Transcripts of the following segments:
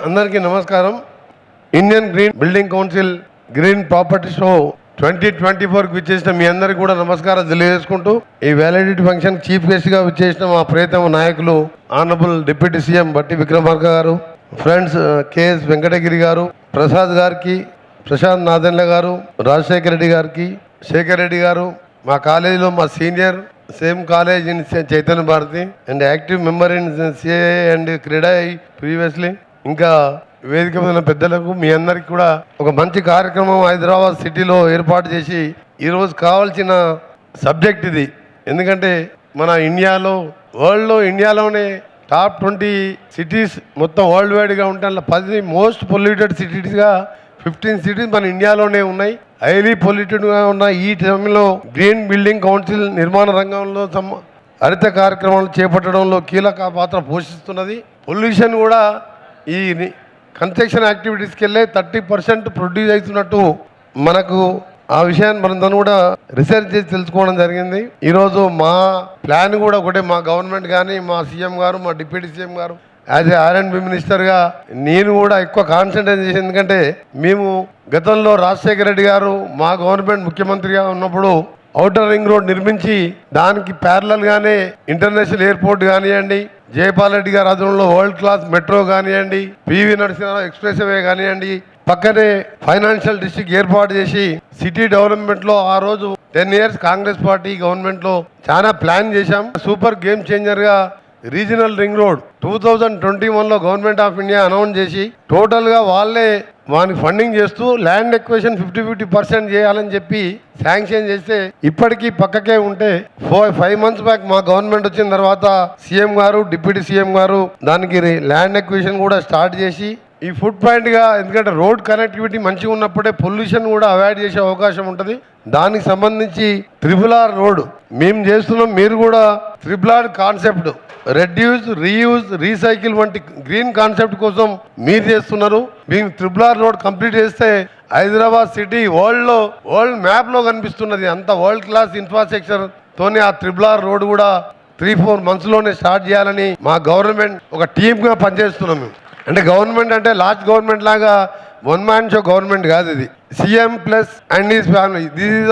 అందరికీ నమస్కారం. Indian green building council green property show 2024 విచ్చేసిన మీ అందరికీ కూడా నమస్కారం తెలియజేసుకుంటూ, ఈ వ్యాలిడిటీ ఫంక్షన్ చీఫ్ గెస్ట్ గా విచ్చేసిన మా ప్రియతమ నాయకులు ఆనరబుల్ డిప్యూటీ సీఎం బట్టి విక్రమార్క గారు, ఫ్రెండ్స్ కెఎస్ వెంకటగిరి గారు, ప్రసాద్ గారికి, ప్రశాంత్ నాదెండ్ల గారు, రాజశేఖర రెడ్డి గారికి, శేఖర్ రెడ్డి గారు, మా కాలేజీలో మా senior, same college in Chaitanya Bharathi and active member in CI and క్రీడా ప్రీవియస్లీ, ఇంకా వేదిక మీద పెద్దలకు మీ అందరికి కూడా ఒక మంచి కార్యక్రమం హైదరాబాద్ సిటీలో ఏర్పాటు చేసి ఈరోజు కావాల్సిన సబ్జెక్ట్ ఇది. ఎందుకంటే మన ఇండియాలోనే టాప్ 20 సిటీస్ మొత్తం వరల్డ్ వైడ్గా ఉంటే అందులో 10 మోస్ట్ పొల్యూటెడ్ సిటీస్గా 15 సిటీస్ మన ఇండియాలోనే ఉన్నాయి. హైలీ పొల్యూటెడ్గా ఉన్న ఈ టైంలో గ్రీన్ బిల్డింగ్ కౌన్సిల్ నిర్మాణ రంగంలో హరిత కార్యక్రమాలు చేపట్టడంలో కీలక పాత్ర పోషిస్తున్నది. పొల్యూషన్ కూడా ఈ కన్స్ట్రక్షన్ యాక్టివిటీస్కి వెళ్ళే 30% ప్రొడ్యూస్ అవుతున్నట్టు మనకు ఆ విషయాన్ని మనం కూడా రీసెర్చ్ చేసి తెలుసుకోవడం జరిగింది. ఈరోజు మా ప్లాన్ కూడా ఒకటే, మా గవర్నమెంట్ కానీ మా సీఎం గారు, మా డిప్యూటీ సీఎం గారు యాజ్ ఏ R&B మినిస్టర్గా నేను కూడా ఎక్కువ కాన్సన్ట్రేట్ చేసి, ఎందుకంటే మేము గతంలో రాజశేఖర రెడ్డి గారు మా గవర్నమెంట్ ముఖ్యమంత్రిగా ఉన్నప్పుడు ఔటర్ రింగ్ రోడ్ నిర్మించి దానికి ప్యారలల్ గానే ఇంటర్నేషనల్ ఎయిర్పోర్ట్ కానివ్వండి, జయపాల్ రెడ్డి గారి ఆధ్వర్యంలో వరల్డ్ క్లాస్ మెట్రో కానివ్వండి, పివి నరసింహారావు ఎక్స్ప్రెస్ వే కానివ్వండి, పక్కనే ఫైనాన్షియల్ డిస్ట్రిక్ట్ ఏర్పాటు చేసి సిటీ డెవలప్మెంట్ లో ఆ రోజు 10 ఇయర్స్ కాంగ్రెస్ పార్టీ గవర్నమెంట్ లో చాలా ప్లాన్ చేశాం. సూపర్ గేమ్ చేంజర్ గా రీజనల్ రింగ్ రోడ్ 2021లో గవర్నమెంట్ ఆఫ్ ఇండియా అనౌన్స్ చేసి టోటల్ గా వాళ్ళే వానికి ఫండింగ్ చేస్తూ ల్యాండ్ ఎక్వేషన్ 50% చేయాలని చెప్పి శాంక్షన్ చేస్తే ఇప్పటికీ పక్కకే ఉంటే 5 months బ్యాక్ మా గవర్నమెంట్ వచ్చిన తర్వాత సీఎం గారు, డిప్యూటీ సీఎం గారు దానికి ల్యాండ్ ఎక్వేషన్ కూడా స్టార్ట్ చేసి ఈ ఫుడ్ పాయింట్ గా, ఎందుకంటే రోడ్ కనెక్టివిటీ మంచిగా ఉన్నప్పుడే పొల్యూషన్ కూడా అవాయిడ్ చేసే అవకాశం ఉంటుంది. దానికి సంబంధించి RRR రోడ్ మేము చేస్తున్నాం. మీరు కూడా RRR concept reduce, reuse, recycle వంటి గ్రీన్ కాన్సెప్ట్ కోసం మీరు చేస్తున్నారు. మేము RRR రోడ్ కంప్లీట్ చేస్తే హైదరాబాద్ సిటీ వరల్డ్ మ్యాప్ లో కనిపిస్తున్నది. అంత వరల్డ్ క్లాస్ ఇన్ఫ్రాస్ట్రక్చర్ తోనే ఆ RRR రోడ్ కూడా 3-4 months లోనే స్టార్ట్ చేయాలని మా గవర్నమెంట్ ఒక టీమ్ గా పనిచేస్తున్నాం. మేము అంటే గవర్నమెంట్ అంటే లాస్ట్ గవర్నమెంట్ లాగా వన్ మ్యాన్ షో గవర్నమెంట్ కాదు. ఇది CM plus and his family. This is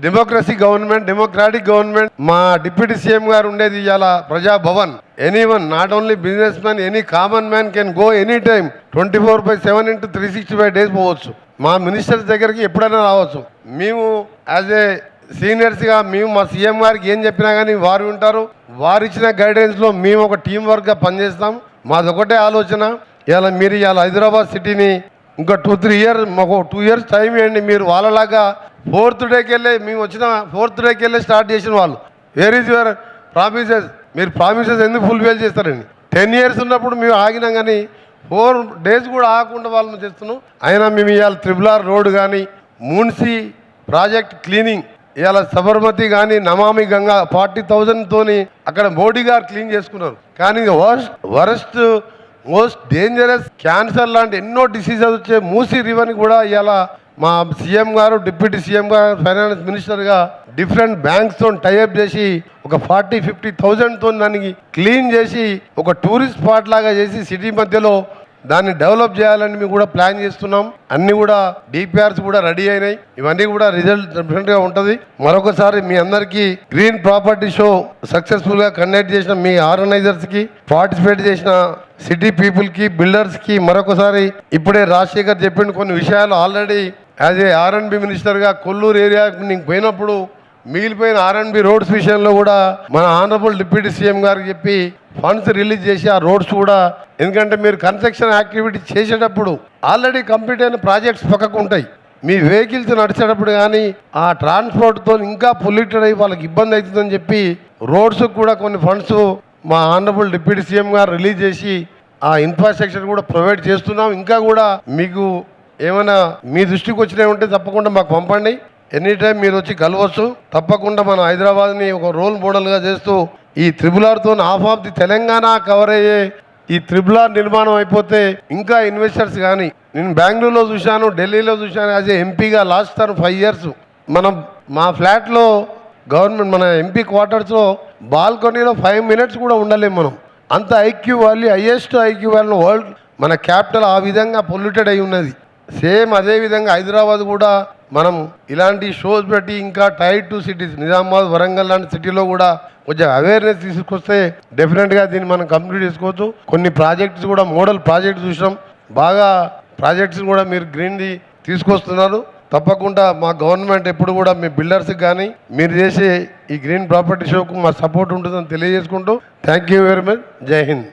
democracy government, democratic government. మా డిప్యూటీ సీఎం గారు ఉండేది ఇవాళ Praja Bhavan. Anyone, not only business man, any common man can go any time 24/7 into 365 days పోవచ్చు. మా ministers దగ్గరికి ఎప్పుడైనా రావచ్చు. మేము యాజ్ ఏ సీనియర్స్గా మేము మా సీఎం గారికి ఏం చెప్పినా కానీ వారు ఉంటారు. వారు ఇచ్చిన గైడెన్స్లో మేము ఒక టీం వర్క్గా పనిచేస్తాం. మాది ఒకటే ఆలోచన, మీరు ఇవాళ హైదరాబాద్ సిటీని ఇంకా 2-3 years, మాకు 2 years టైం ఇవ్వండి. మీరు వాళ్ళలాగా 4th డేకి వెళ్ళి, మేము వచ్చిన 4th డేకి వెళ్ళి స్టార్ట్ చేసిన వాళ్ళు, వేర్ ఈజ్ యువర్ ప్రామిసెస్? మీరు ప్రామిసెస్ ఎందుకు ఫుల్ఫిల్ చేస్తారండి? 10 years ఉన్నప్పుడు మేము ఆగినాం, కానీ 4 days కూడా ఆగకుండా వాళ్ళని చేస్తున్నాం. అయినా మేము ఇవాళ RRR రోడ్ కానీ, మున్సి ప్రాజెక్ట్ క్లీనింగ్, ఇవాళ సబర్మతి కానీ, నమామి గంగా 40,000తోని అక్కడ మోడీ గారు క్లీన్ చేసుకున్నారు. కానీ వరస్ట్ మోస్ట్ డేంజరస్ క్యాన్సర్ లాంటి ఎన్నో డిసీజెస్ వచ్చే మూసీ రివర్ని కూడా ఇవాళ మా సీఎం గారు, డిప్యూటీ సీఎం గారు, ఫైనాన్స్ మినిస్టర్గా డిఫరెంట్ బ్యాంక్స్తో టైఅప్ చేసి ఒక 40-50,000తో దానికి క్లీన్ చేసి ఒక టూరిస్ట్ స్పాట్ లాగా చేసి సిటీ మధ్యలో దాన్ని డెవలప్ చేయాలని మేము కూడా ప్లాన్ చేస్తున్నాం. అన్ని కూడా DPRs కూడా రెడీ అయినాయి. ఇవన్నీ కూడా రిజల్ట్ డిఫరెంట్గా ఉంటుంది. మరొకసారి మీ అందరికీ గ్రీన్ ప్రాపర్టీ షో సక్సెస్ఫుల్గా కండక్ట్ చేసిన మీ ఆర్గనైజర్స్కి, పార్టిసిపేట్ చేసిన సిటీ పీపుల్కి, బిల్డర్స్కి మరొకసారి, ఇప్పుడే రాజశేఖర్ చెప్పిన కొన్ని విషయాలు ఆల్రెడీ యాజ్ ఏ R&B మినిస్టర్గా కొల్లూరు ఏరియాకి నేను పోయినప్పుడు మిగిలిపోయిన R&B రోడ్స్ విషయంలో కూడా మన ఆనరబుల్ డిప్యూటీ సీఎం గారికి చెప్పి ఫండ్స్ రిలీజ్ చేసి ఆ రోడ్స్ కూడా, ఎందుకంటే మీరు కన్స్ట్రక్షన్ యాక్టివిటీ చేసేటప్పుడు ఆల్రెడీ కంప్లీట్ అయిన ప్రాజెక్ట్స్ పక్కకు ఉంటాయి. మీ వెహికల్స్ నడిచేటప్పుడు కానీ ఆ ట్రాన్స్పోర్ట్తో ఇంకా పొల్యూటెడ్ అయ్యి వాళ్ళకి ఇబ్బంది అవుతుందని చెప్పి రోడ్స్కి కూడా కొన్ని ఫండ్స్ మా ఆనరబుల్ డిప్యూటీ సీఎం గారు రిలీజ్ చేసి ఆ ఇన్ఫ్రాస్ట్రక్చర్ కూడా ప్రొవైడ్ చేస్తున్నాం. ఇంకా కూడా మీకు ఏమైనా మీ దృష్టికి వచ్చినవి ఉంటే తప్పకుండా మాకు పంపండి. ఎనీ టైం మీరు వచ్చి కలవచ్చు. తప్పకుండా మన హైదరాబాద్ని ఒక రోల్ మోడల్గా చేస్తూ ఈ RRRతో half of the Telangana cover అయ్యే ఈ RRR నిర్మాణం అయిపోతే ఇంకా ఇన్వెస్టర్స్ కానీ, నేను బెంగళూరులో చూశాను, ఢిల్లీలో చూశాను. యాజ్ ఏ ఎంపీగా లాస్ట్ 5 years మా ఫ్లాట్లో గవర్నమెంట్ మన MP క్వార్టర్స్లో బాల్కనీలో 5 minutes కూడా ఉండలేము మనం. అంత IQ value, highest IQ value మన క్యాపిటల్ ఆ విధంగా పొల్యూటెడ్ అయి ఉన్నది. సేమ్ అదే విధంగా హైదరాబాద్ కూడా మనం ఇలాంటి షోస్ పెట్టి ఇంకా టైర్ 2 సిటీస్ నిజామాబాద్, వరంగల్ లాంటి సిటీలో కూడా కొంచెం అవేర్నెస్ తీసుకొస్తే డెఫినెట్గా దీన్ని మనం కంప్లీట్ చేసుకోవచ్చు. కొన్ని ప్రాజెక్ట్స్ కూడా మోడల్ ప్రాజెక్ట్ చూసాం, బాగా ప్రాజెక్ట్స్ కూడా మీరు గ్రీన్ది తీసుకొస్తున్నారు. తప్పకుండా మా గవర్నమెంట్ ఎప్పుడు కూడా మీ బిల్డర్స్కి కానీ మీరు చేసే ఈ గ్రీన్ ప్రాపర్టీ షోకు మా సపోర్ట్ ఉంటుందని తెలియజేసుకుంటూ థ్యాంక్ యూ వెరీ మచ్. జై హింద్.